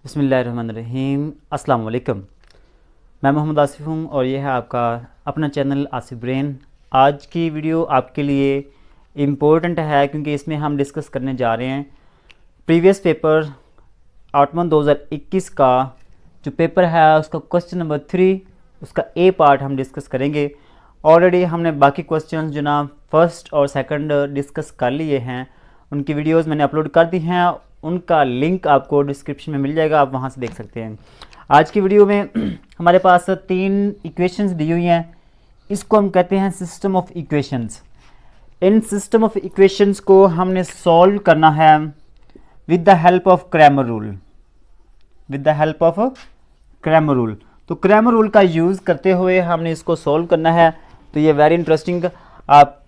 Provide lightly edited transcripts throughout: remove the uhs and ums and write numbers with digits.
बिस्मिल्लाहिर्रहमानिर्रहीम। अस्सलाम वालेकुम। मैं मोहम्मद आसिफ हूँ और यह है आपका अपना चैनल आसिफ ब्रेन। आज की वीडियो आपके लिए इम्पोर्टेंट है क्योंकि इसमें हम डिस्कस करने जा रहे हैं प्रीवियस पेपर आउटमन 2021 का जो पेपर है उसका क्वेश्चन नंबर 3 उसका ए पार्ट हम डिस्कस करेंगे। ऑलरेडी हमने बाकी क्वेश्चन जो ना फर्स्ट और सेकंड डिस्कस कर लिए हैं, उनकी वीडियोस मैंने अपलोड कर दी हैं, उनका लिंक आपको डिस्क्रिप्शन में मिल जाएगा, आप वहां से देख सकते हैं। आज की वीडियो में हमारे पास 3 इक्वेशंस दी हुई हैं, इसको हम कहते हैं system of equations. In system of equations को हमने सॉल्व करना है with the help of Cramer rule. With the help of Cramer rule, तो क्रैमर रूल का यूज़ करते हुए हमने इसको सॉल्व करना है। तो ये वेरी इंटरेस्टिंग, आप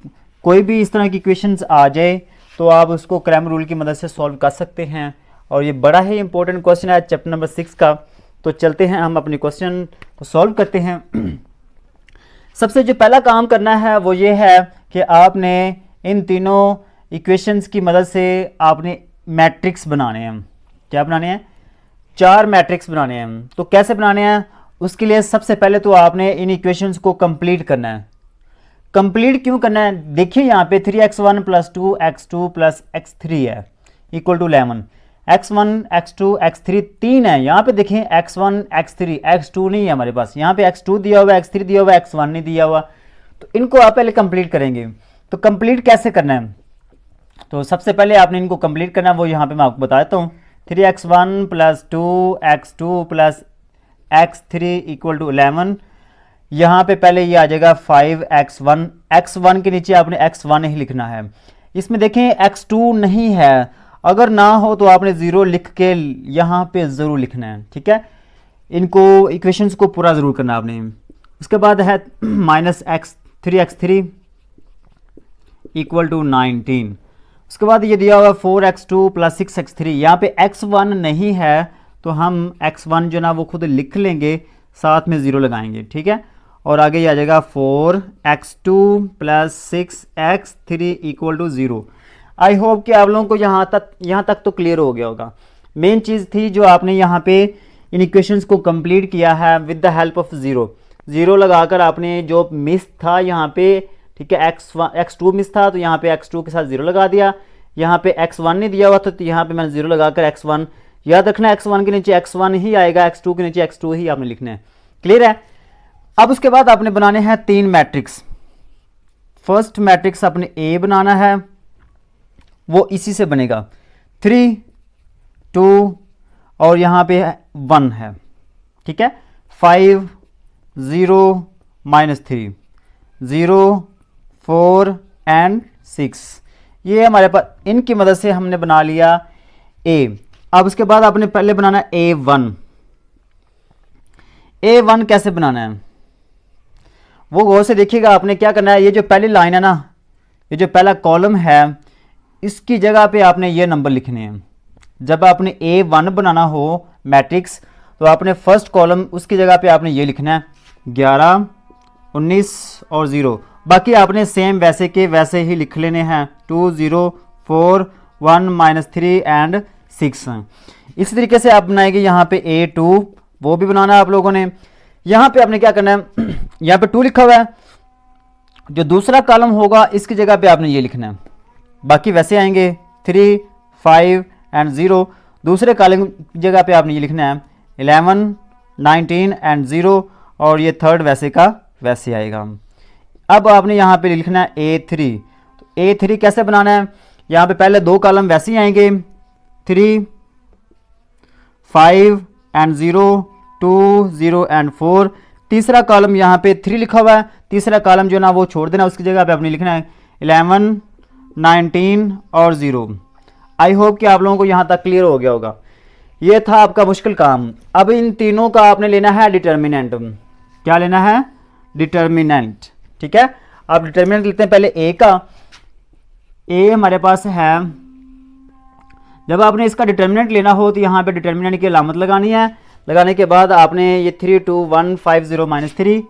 कोई भी इस तरह की इक्वेशंस आ जाए तो आप उसको क्रैमर रूल की मदद से सॉल्व कर सकते हैं। और ये बड़ा ही इंपॉर्टेंट क्वेश्चन है चैप्टर नंबर 6 का। तो चलते हैं हम अपने क्वेश्चन को सॉल्व करते हैं। सबसे जो पहला काम करना है वो ये है कि आपने इन तीनों इक्वेशंस की मदद से आपने मैट्रिक्स बनाने हैं। क्या बनाने हैं? 4 मैट्रिक्स बनाने हैं। तो कैसे बनाने हैं? उसके लिए सबसे पहले तो आपने इन इक्वेशंस को कंप्लीट करना है। कंप्लीट क्यों करना है? देखिए यहाँ पे 3x1 + 2x2 + x3 है equal to 11। x1 x2 x3 3 है। यहाँ पे देखें x1 x3 x2 नहीं है हमारे पास, यहाँ पे x2 दिया हुआ है, x3 दिया हुआ है, x1 नहीं दिया हुआ। तो इनको आप पहले कंप्लीट करेंगे। तो कंप्लीट कैसे करना है? तो सबसे पहले आपने इनको कंप्लीट करना है, वो यहाँ पे मैं आपको बता देता हूँ। 3x1 + 2x2 + x3 = 11। यहाँ पे पहले ये आ जाएगा 5x1। x1 के नीचे आपने x1 ही लिखना है। इसमें देखें x2 नहीं है, अगर ना हो तो आपने 0 लिख के यहाँ पे ज़रूर लिखना है, ठीक है। इनको इक्वेशंस को पूरा ज़रूर करना आपने। उसके बाद है -3x3 = 19। उसके बाद ये दिया हुआ 4x2 + 6x3। यहाँ पे x1 नहीं है तो हम x1 जो ना वो खुद लिख लेंगे, साथ में 0 लगाएंगे, ठीक है। और आगे ये आ जाएगा 4x2 + 6x3 = 0। आई होप कि आप लोगों को यहाँ तक तो क्लियर हो गया होगा। मेन चीज़ थी जो आपने यहाँ पे इन इक्वेशंस को कंप्लीट किया है विद द हेल्प ऑफ 0 लगाकर आपने जो मिस था यहाँ पे, ठीक है, x2 मिस था तो यहाँ पे x2 के साथ 0 लगा दिया। यहाँ पे x1 नहीं दिया हुआ था तो यहाँ पे मैंने 0 लगाकर x1, याद रखना x1 के नीचे x1 ही आएगा, x2 के नीचे x2 ही आपने लिखना है। क्लियर है? अब उसके बाद आपने बनाने हैं 3 मैट्रिक्स। फर्स्ट मैट्रिक्स आपने A बनाना है, वो इसी से बनेगा 3 2 और यहाँ पे 1 है, ठीक है। 5 0 -3 0 4 एंड 6, ये हमारे पास, इनकी मदद से हमने बना लिया A। अब उसके बाद आपने पहले बनाना है A1। A1 कैसे बनाना है वो गौर से देखिएगा। आपने क्या करना है, ये जो पहली लाइन है ना, ये जो पहला कॉलम है, इसकी जगह पे आपने ये नंबर लिखने हैं। जब आपने A1 बनाना हो मैट्रिक्स तो आपने फर्स्ट कॉलम, उसकी जगह पे आपने ये लिखना है 11 19 और 0। बाकी आपने सेम वैसे के वैसे ही लिख लेने हैं 2 0 4 1 -3 एंड 6। इसी तरीके से आप बनाएंगे यहाँ पे A2, वो भी बनाना है आप लोगों ने। यहाँ पे आपने क्या करना है, यहाँ पे 2 लिखा हुआ है, जो दूसरा कॉलम होगा इसकी जगह पे आपने ये लिखना है। बाकी वैसे आएंगे 3 5 एंड 0। दूसरे कॉलम की जगह पे आपने ये लिखना है 11 19 एंड 0 और ये थर्ड वैसे का वैसे आएगा। अब आपने यहाँ पे लिखना है A3। तो A3 कैसे बनाना है? यहाँ पे पहले 2 कॉलम वैसे ही आएंगे 3 5 एंड 0 2 0 एंड 4। तीसरा कॉलम यहाँ पे 3 लिखा हुआ है, तीसरा कॉलम जो ना वो छोड़ देना, उसकी जगह पे आपने लिखना है 11 19 और 0। आई होप कि आप लोगों को यहाँ तक क्लियर हो गया होगा। ये था आपका मुश्किल काम। अब इन तीनों का आपने लेना है डिटर्मिनेंट। क्या लेना है? डिटर्मिनेंट, ठीक है। आप डिटर्मिनेंट लेते हैं पहले A का। A हमारे पास है, जब आपने इसका डिटर्मिनेंट लेना हो तो यहाँ पे डिटर्मिनेंट की अलामत लगानी है। लगाने के बाद आपने ये 3 2 1 5 0 -3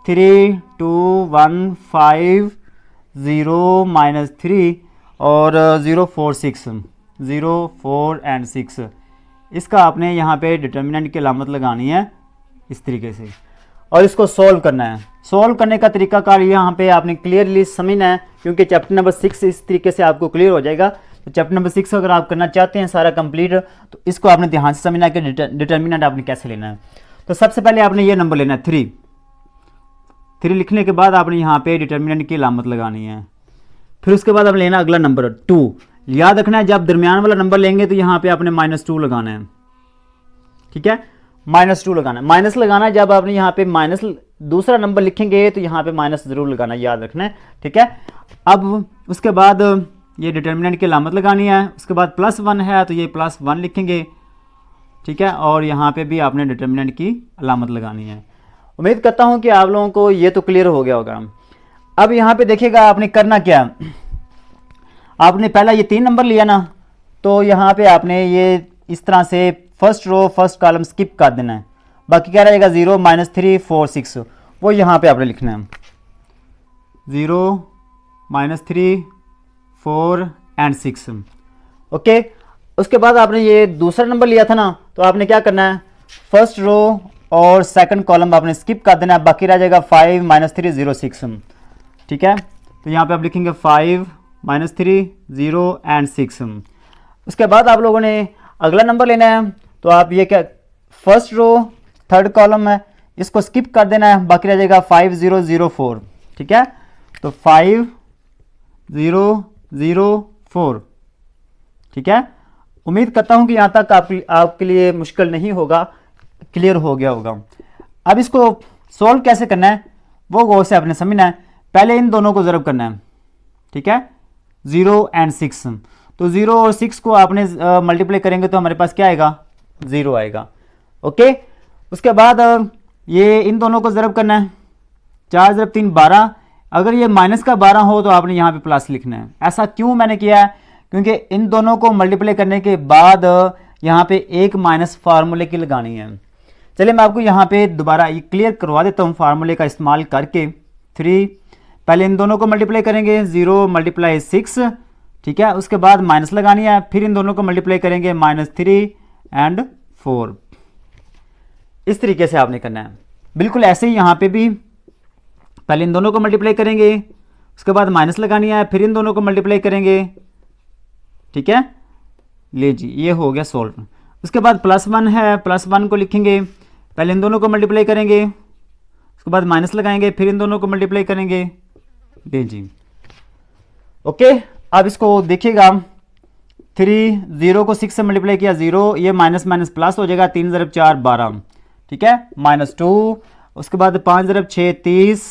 3 2 1 5 0 -3 और 0 4 6 0 4 एंड 6, इसका आपने यहाँ पे डिटर्मिनेंट की अलामत लगानी है इस तरीके से, और इसको सॉल्व करना है। सॉल्व करने का तरीकाकार यहाँ पे आपने क्लियरली समझना है, क्योंकि चैप्टर नंबर 6 इस तरीके से आपको क्लियर हो जाएगा। तो चैप्टर नंबर 6 अगर आप करना चाहते हैं सारा कंप्लीट, तो इसको आपने ध्यान से समझना है कि डिटर्मिनेंट आपने कैसे लेना है। तो सबसे पहले आपने ये नंबर लेना है 3 लिखने के बाद आपने यहाँ पे डिटर्मिनेंट की अलामत लगानी है। फिर उसके बाद आपने लेना अगला नंबर 2। याद रखना है जब दरमियान वाला नंबर लेंगे तो यहाँ पे आपने -2 लगाना है, ठीक है, -2 लगाना है। माइनस लगाना है जब आपने यहाँ पे माइनस दूसरा नंबर लिखेंगे तो यहाँ पे माइनस जरूर लगाना है, याद रखना है, ठीक है। अब उसके बाद ये डिटर्मिनेंट की अलामत लगानी है। उसके बाद +1 है तो ये +1 लिखेंगे, ठीक है, और यहाँ पे भी आपने डिटर्मिनेंट की अलामत लगानी है। उम्मीद करता हूँ कि आप लोगों को ये तो क्लियर हो गया होगा। अब यहाँ पे देखिएगा आपने करना क्या, आपने पहला ये 3 नंबर लिया ना, तो यहाँ पे आपने ये इस तरह से first row first column skip कर देना है। बाकी क्या रहेगा 0 -3 4 6, वो यहाँ पे आपने लिखना है 0 -3 4 एंड 6, ओके। उसके बाद आपने ये दूसरा नंबर लिया था ना, तो आपने क्या करना है, फर्स्ट रो और सेकंड कॉलम आपने स्किप कर देना है। बाकी रह जाएगा 5 -3 0 6, ठीक है। तो यहाँ पे आप लिखेंगे 5 -3 0 एंड 6। उसके बाद आप लोगों ने अगला नंबर लेना है, तो आप ये क्या, फर्स्ट रो थर्ड कॉलम है, इसको स्किप कर देना है। बाकी रह जाएगा 5 0 0 4, ठीक है। तो 5 0 0 4, ठीक है। उम्मीद करता हूँ कि यहाँ तक आपके लिए मुश्किल नहीं होगा, क्लियर हो गया होगा। अब इसको सॉल्व कैसे करना है वो गौर से आपने समझना है। पहले इन दोनों को ज़रब करना है, ठीक है, 0 एंड 6। तो 0 और 6 को आपने मल्टीप्लाई करेंगे तो हमारे पास क्या आएगा, 0 आएगा, ओके। उसके बाद ये इन दोनों को ज़रब करना है, 4 × 3 12। अगर ये माइनस का 12 हो तो आपने यहाँ पे प्लस लिखना है। ऐसा क्यों मैंने किया है, क्योंकि इन दोनों को मल्टीप्लाई करने के बाद यहाँ पे एक माइनस फार्मूले की लगानी है। चलिए मैं आपको यहाँ पे दोबारा ये क्लियर करवा देता हूँ फार्मूले का इस्तेमाल करके। 3 पहले इन दोनों को मल्टीप्लाई करेंगे, 0 × 6, ठीक है। उसके बाद माइनस लगानी है, फिर इन दोनों को मल्टीप्लाई करेंगे -3 एंड 4। इस तरीके से आपने करना है। बिल्कुल ऐसे ही यहाँ पे भी पहले इन दोनों को मल्टीप्लाई करेंगे, उसके बाद माइनस लगानी है, फिर इन दोनों को मल्टीप्लाई करेंगे, ठीक है। ले जी, ये हो गया सॉल्व। उसके बाद +1 है, +1 को लिखेंगे, पहले इन दोनों को मल्टीप्लाई करेंगे, उसके बाद माइनस लगाएंगे, फिर इन दोनों को मल्टीप्लाई करेंगे। ले जी, ओके। अब इसको देखिएगा, 3 0 को 6 से मल्टीप्लाई किया 0, ये माइनस माइनस प्लस हो जाएगा, 3 × 4 12, ठीक है, -2। उसके बाद 5 × 6 30,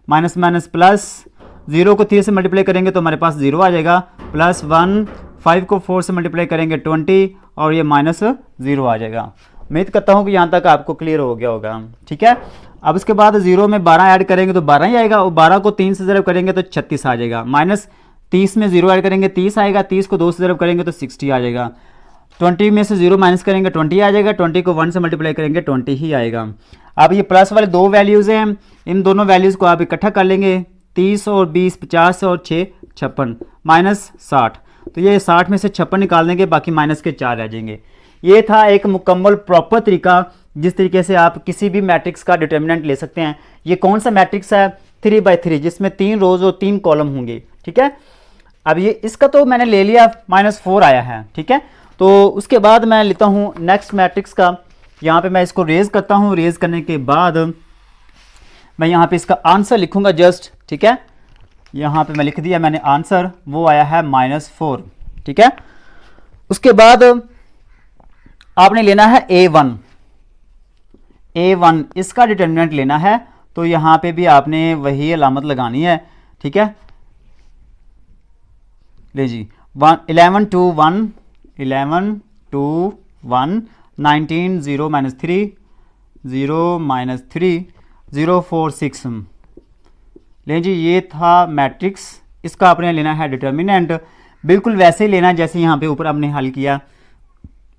माइनस माइनस प्लस, 0 को 3 से मल्टीप्लाई करेंगे तो हमारे पास 0 आ जाएगा, +1, 5 को 4 से मल्टीप्लाई करेंगे 20, और ये -0 आ जाएगा। उम्मीद करता हूँ कि यहाँ तक आपको क्लियर हो गया होगा, ठीक है। अब उसके बाद 0 में 12 ऐड करेंगे तो 12 ही आएगा, और 12 को 3 से ज़रब करेंगे तो 36 आ जाएगा। -30 में 0 ऐड करेंगे 30 आएगा, 30 को 2 से ज़रब करेंगे तो 60 आ जाएगा। 20 में से 0 माइनस करेंगे 20 आ जाएगा, 20 को 1 से मल्टीप्लाई करेंगे 20 ही आएगा। अब ये प्लस वाले 2 वैल्यूज़ हैं, इन दोनों वैल्यूज़ को आप इकट्ठा कर लेंगे, 30 और 20 50 और 6 56, -60। तो ये 60 में से 56 निकाल देंगे, बाकी माइनस के 4 रह जाएंगे। ये था एक मुकम्मल प्रॉपर तरीका जिस तरीके से आप किसी भी मैट्रिक्स का डिटर्मिनेंट ले सकते हैं। ये कौन सा मैट्रिक्स है, 3×3, जिसमें 3 रोज और 3 कॉलम होंगे, ठीक है। अब ये इसका तो मैंने ले लिया, -4 आया है, ठीक है। तो उसके बाद मैं लेता हूँ नेक्स्ट मैट्रिक्स का। यहाँ पे मैं इसको रेज करता हूँ, रेज करने के बाद मैं यहाँ पे इसका आंसर लिखूंगा जस्ट, ठीक है। यहाँ पे मैं लिख दिया मैंने आंसर, वो आया है -4, ठीक है। उसके बाद आपने लेना है A1, इसका डिटर्मिनेंट लेना है। तो यहाँ पे भी आपने वही अलामत लगानी है, ठीक है। ले जी, 11 2 1 11 2 1 19 0 -3 0 -3 0 4 6। ले जी, ये था मैट्रिक्स, इसका आपने लेना है डिटर्मिनेंट। बिल्कुल वैसे ही लेना है जैसे यहाँ पे ऊपर हमने हल किया।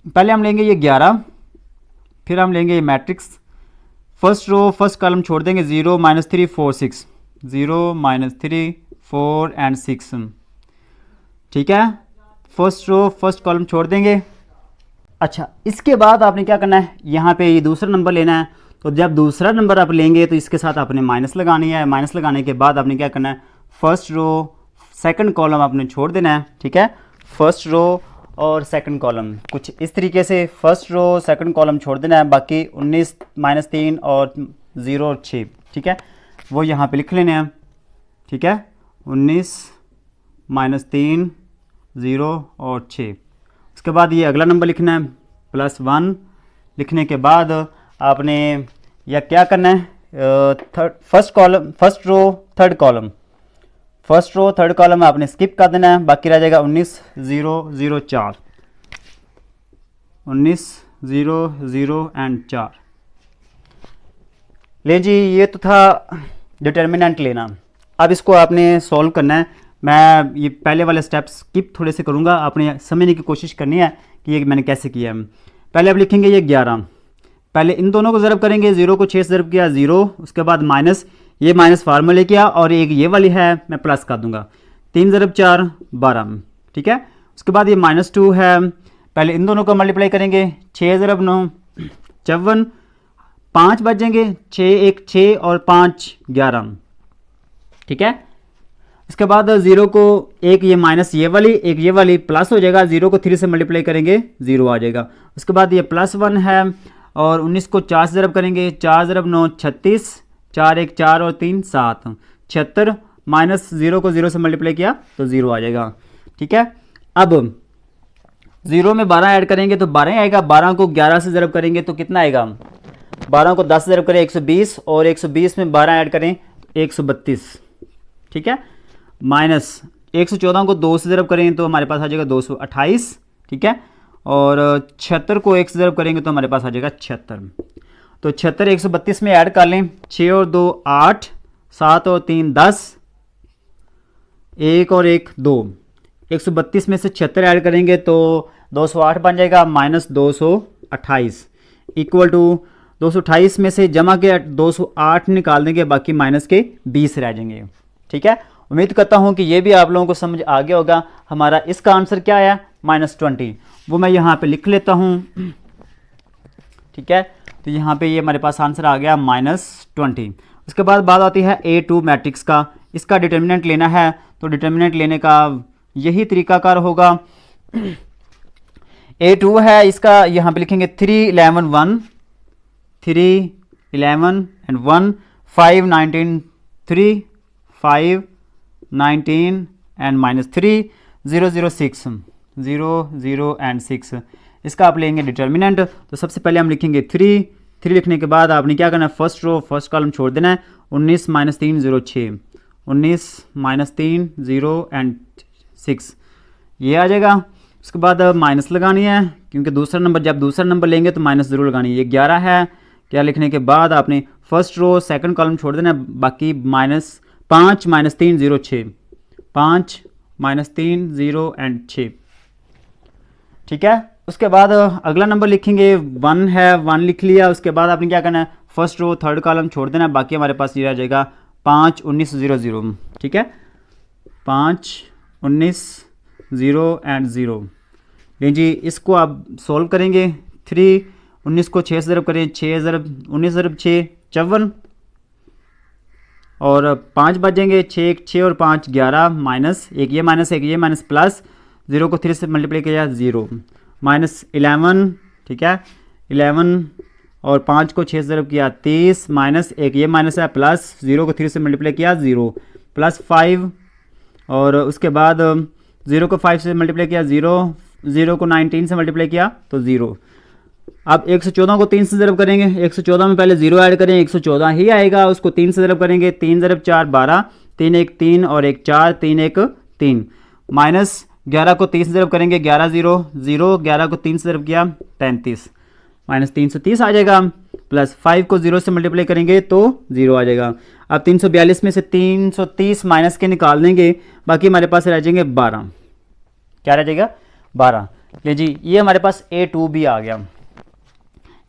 पहले हम लेंगे ये 11, फिर हम लेंगे ये matrix, first row first column छोड़ देंगे, 0 -3 4 6 0 -3 4 एंड 6, ठीक है। फर्स्ट रो फर्स्ट कॉलम छोड़ देंगे। अच्छा, इसके बाद आपने क्या करना है, यहाँ पे ये दूसरा नंबर लेना है। तो जब दूसरा नंबर आप लेंगे तो इसके साथ आपने माइनस लगानी है। माइनस लगाने के बाद आपने क्या करना है, फर्स्ट रो सेकंड कॉलम आपने छोड़ देना है। ठीक है, फर्स्ट रो और सेकंड कॉलम कुछ इस तरीके से फर्स्ट रो सेकंड कॉलम छोड़ देना है। बाकी 19 -3 और 0 और 6, ठीक है, वो यहाँ पे लिख लेने हैं। ठीक है, 19 -3 0 और 6। उसके बाद ये अगला नंबर लिखना है +1। लिखने के बाद आपने या क्या करना है, first row third column, first row third column आपने स्किप कर देना है। बाकी रह जाएगा 19 0 0 4, 19 0 0 एंड 4। ले जी, ये तो था डिटर्मिनेंट लेना। अब इसको आपने सॉल्व करना है। मैं ये पहले वाले स्टेप्स स्किप थोड़े से करूँगा, आपने समझने की कोशिश करनी है कि ये मैंने कैसे किया है। पहले आप लिखेंगे ये 11, पहले इन दोनों को ज़रब करेंगे, 0 को 6 से ज़रब किया 0, उसके बाद माइनस, ये माइनस फार्मूले किया और एक ये वाली है मैं प्लस कर दूंगा, 3 × 4 12। ठीक है, उसके बाद ये -2 है, पहले इन दोनों को मल्टीप्लाई करेंगे, 6 × 9 54, 5 बचेंगे, 6 1 6 और 5 11। ठीक है, इसके बाद 0 को एक ये माइनस ये वाली, एक ये वाली प्लस हो जाएगा, 0 को 3 से मल्टीप्लाई करेंगे 0 आ जाएगा। उसके बाद ये +1 है और 19 को 4 से ज़रब करेंगे, 4 × 9 36, 4 1 4 और 3 7, 76 माइनस 0 को 0 से मल्टीप्लाई किया तो 0 आ जाएगा। ठीक है, अब 0 में 12 ऐड करेंगे तो 12 आएगा, 12 को 11 से ज़रब करेंगे तो कितना आएगा, 12 को 10 से ज़रब करें 120 और 120 में 12 ऐड करें 132। ठीक है, माइनस 114 को 2 से ज़रब करें तो हमारे पास आ जाएगा 228। ठीक है, और 76 को 1 से ज़रब करेंगे तो हमारे पास आ जाएगा 76। तो 76 132 में ऐड कर लें, 6 और 2 8, 7 और 3 10, 1 और 1 2, 132 में से 76 ऐड करेंगे तो 208 बन जाएगा, -228 इक्वल टू 228 में से जमा के 208 निकाल देंगे, बाकी माइनस के 20 रह जाएंगे। ठीक है, उम्मीद करता हूं कि ये भी आप लोगों को समझ आ गया होगा। हमारा इसका आंसर क्या आया, -20, वो मैं यहाँ पे लिख लेता हूँ। ठीक है, तो यहाँ पे ये हमारे पास आंसर आ गया -20। उसके बाद बात आती है A2 मैट्रिक्स का। इसका डिटर्मिनेंट लेना है, तो डिटर्मिनेंट लेने का यही तरीकाकार होगा। A2 है इसका, यहाँ पे लिखेंगे 3 11 1, 3 11 एंड 1, 5 19 3, 5 19 एंड -3, 0 0 6, 0 0 एंड 6। इसका आप लेंगे डिटर्मिनेंट। तो सबसे पहले हम लिखेंगे 3 लिखने के बाद आपने क्या करना है, फर्स्ट रो फर्स्ट कॉलम छोड़ देना है, 19 -3 0 6, 19 -3 0 एंड 6, ये आ जाएगा। उसके बाद माइनस लगानी है, क्योंकि दूसरा नंबर, जब दूसरा नंबर लेंगे तो माइनस ज़रूर लगानी है। ये 11 है, क्या लिखने के बाद आपने फर्स्ट रो सेकंड कॉलम छोड़ देना है, बाकी -5 -3 0 6, 5 -3 0 एंड 6। ठीक है, उसके बाद अगला नंबर लिखेंगे 1 है, 1 लिख लिया। उसके बाद आपने क्या करना है, फर्स्ट रो थर्ड कॉलम छोड़ देना है, बाकी हमारे पास ये आ जाएगा 5 19 0 0। ठीक है, 5 19 0 एंड 0। जी, इसको आप सोल्व करेंगे। 3 19 को 6 से ज़रब करें, 6 ज़रब 19 ज़रब 6 54 और 5 बचेंगे, 6 6 और 5 11, माइनस एक ये माइनस प्लस 0 को 3 से मल्टीप्लाई किया 0, -11। ठीक है, 11 और 5 को 6 से ज़रब किया 30, माइनस एक ये माइनस है प्लस 0 को 3 से मल्टीप्लाई किया 0, +5 और उसके बाद 0 को 5 से मल्टीप्लाई किया 0, 0 को 19 से मल्टीप्लाई किया तो 0। अब 114 को 3 से ज़रब करेंगे, 114 में पहले 0 ऐड करें, 114 ही आएगा। उसको 3 से ज़रब करेंगे, 3 × 4 12, 3 1 3 और 1 4, 3 1 3, माइनस 11 को 3 से ज़रब करेंगे, 11 0 0, 11 को 3 से ज़रब किया 33, -330 आ जाएगा। प्लस 5 को 0 से मल्टीप्लाई करेंगे तो 0 आ जाएगा। अब 342 में से 330 माइनस के निकाल देंगे, बाकी हमारे पास रह जाएंगे 12। क्या रह जाएगा, 12। ले जी, ये हमारे पास A2 भी आ गया।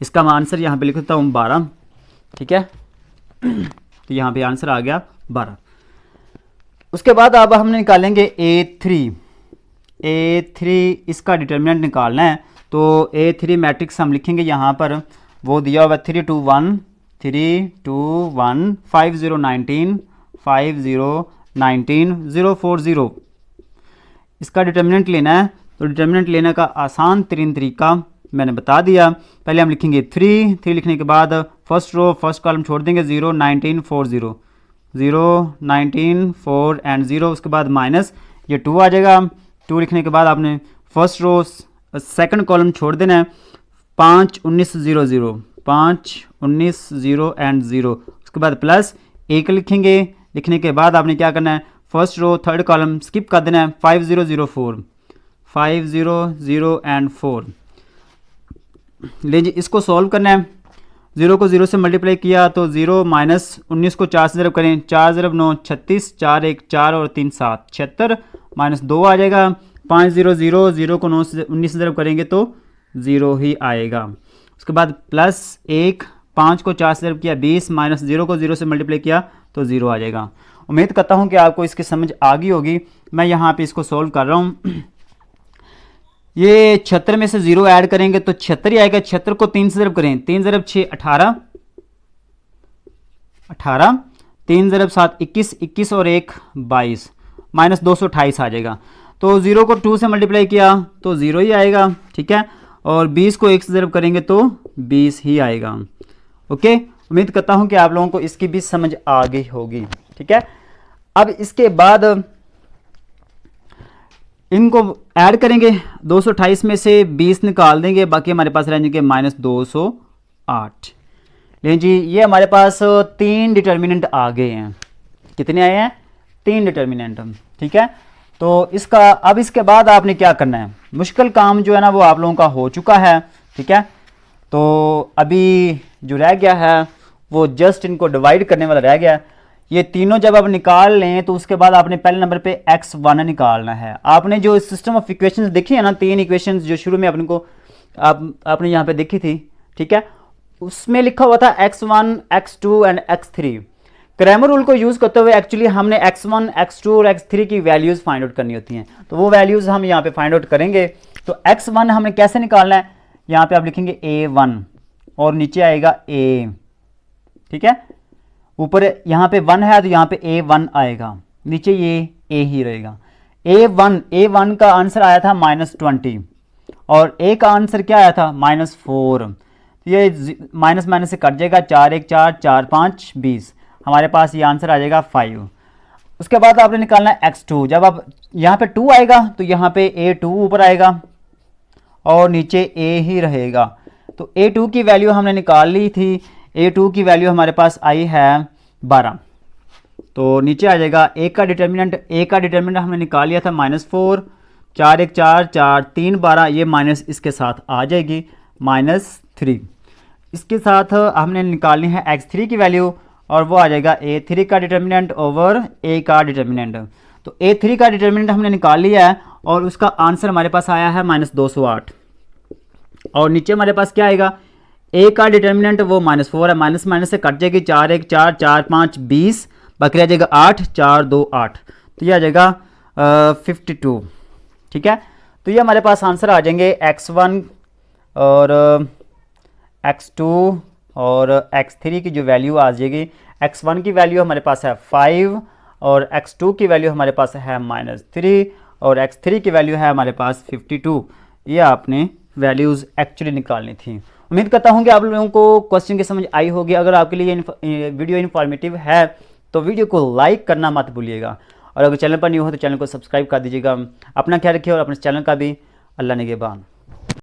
इसका मैं आंसर यहाँ पे लिख देता हूँ 12। ठीक है, तो यहाँ पे आंसर आ गया 12। उसके बाद अब हमने निकालेंगे A3। इसका डिटर्मिनेंट निकालना है, तो A3 मैट्रिक्स हम लिखेंगे यहाँ पर, वो दिया हुआ 3 2 1 5 0 19 5 0 19 0 4 0। इसका डिटर्मिनेंट लेना है, तो डिटर्मिनेंट लेने का आसान तरीन तरीका मैंने बता दिया। पहले हम लिखेंगे 3 लिखने के बाद फर्स्ट रो फर्स्ट कॉलम छोड़ देंगे 0 19 4 0 0 19 4 एंड 0। उसके बाद माइनस ये 2 आ जाएगा। 2 लिखने के बाद आपने फर्स्ट रो सेकंड कॉलम छोड़ देना है 5 19 0 0 5 19 0 एंड 0। उसके बाद प्लस 1 लिखेंगे। लिखने के बाद आपने क्या करना है, first row third column skip कर देना है 5 0 0 4 5 0 0 एंड 4। लीजिए इसको सॉल्व करना है। 0 को 0 से मल्टीप्लाई किया तो 0 माइनस 19 को 4 से ज़रब करें, 4 ज़रब 9 36, 4 1 4 और 3 7 76 माइनस 2 आ जाएगा। 5 0 0 0 को 9 से 19 से ज़रब करेंगे तो 0 ही आएगा। उसके बाद प्लस 1 5 को 4 से ज़रब किया 20 माइनस 0 को 0 से मल्टीप्लाई किया तो 0 आ जाएगा। उम्मीद करता हूँ कि आपको इसकी समझ आ गई होगी। मैं यहाँ पे इसको सॉल्व कर रहा हूँ। ये 76 में से 0 ऐड करेंगे तो 76 ही आएगा। 76 को 3 से ज़रब करें, 3 ज़रब 6 18 18 3 ज़रब 7 21 21 और 1 22 माइनस 228 आ जाएगा। तो 0 को 2 से मल्टीप्लाई किया तो 0 ही आएगा, ठीक है। और 20 को 1 से ज़रब करेंगे तो 20 ही आएगा। ओके, उम्मीद करता हूँ कि आप लोगों को इसकी भी समझ आ गई होगी, ठीक है। अब इसके बाद इनको ऐड करेंगे, 228 में से 20 निकाल देंगे, बाकी हमारे पास रह जाएंगे माइनस 208। लेकिन जी ये हमारे पास 3 डिटर्मिनेंट आ गए हैं। कितने आए हैं? 3 डिटर्मिनेंट, ठीक है। तो इसका अब इसके बाद आपने क्या करना है, मुश्किल काम जो है ना वो आप लोगों का हो चुका है, ठीक है। तो अभी जो रह गया है वो जस्ट इनको डिवाइड करने वाला रह गया। ये तीनों जब आप निकाल लें तो उसके बाद आपने पहले नंबर पे x1 निकालना है। आपने जो सिस्टम ऑफ इक्वेशंस देखी है ना, 3 इक्वेशंस जो शुरू में अपने को आपने यहाँ पे देखी थी, ठीक है, उसमें लिखा हुआ था x1 x2 and x3। Cramer rule को यूज़ करते हुए एक्चुअली हमने x1 x2 और x3 की वैल्यूज़ फाइंड आउट करनी होती हैं, तो वो वैल्यूज़ हम यहाँ पे फाइंड आउट करेंगे। तो x1 हमने कैसे निकालना है, यहाँ पे आप लिखेंगे a1 और नीचे आएगा a, ठीक है। ऊपर यहाँ पे 1 है तो यहाँ पे a1 आएगा, नीचे ये a ही रहेगा। a1 का आंसर आया था -20 और a का आंसर क्या आया था -4। तो ये माइनस माइनस से कट जाएगा, 4 1 4 4 5 20, हमारे पास ये आंसर आ जाएगा 5। उसके बाद आपने निकालना है x2। जब आप यहाँ पे 2 आएगा तो यहाँ पे a2 ऊपर आएगा और नीचे a ही रहेगा। तो a2 की वैल्यू हमने निकाल ली थी, a2 की वैल्यू हमारे पास आई है 12। तो नीचे आ जाएगा a का डिटर्मिनेंट हमने निकाल लिया था -4, 4 1 4 4 3 12, ये माइनस इसके साथ आ जाएगी -3। इसके साथ हमने निकालनी है x3 की वैल्यू और वो आ जाएगा a3 का डिटर्मिनेंट ओवर a का डिटर्मिनेंट। तो a3 का डिटर्मिनेंट हमने निकाल लिया है और उसका आंसर हमारे पास आया है -208। और नीचे हमारे पास क्या आएगा, a का डिटर्मिनेंट वो -4 है, माइनस माइनस से कट जाएगी, 4 1 4 4 5 20, बाकी रह जाएगा 8 4 2 8, तो ये आ जाएगा 52, ठीक है। तो ये हमारे पास आंसर आ जाएंगे x1 और x2 और x3 की जो वैल्यू आ जाएगी, x1 की वैल्यू हमारे पास है 5 और x2 की वैल्यू हमारे पास है -3 और x3 की वैल्यू है हमारे पास 52। ये आपने वैल्यूज़ एक्चुअली निकालनी थी। उम्मीद करता हूँ कि आप लोगों को क्वेश्चन की समझ आई होगी। अगर आपके लिए वीडियो इन्फॉर्मेटिव है तो वीडियो को लाइक करना मत भूलिएगा, और अगर चैनल पर न्यू हो तो चैनल को सब्सक्राइब कर दीजिएगा। अपना ख्याल रखिए और अपने चैनल का भी। अल्लाह निगहबान।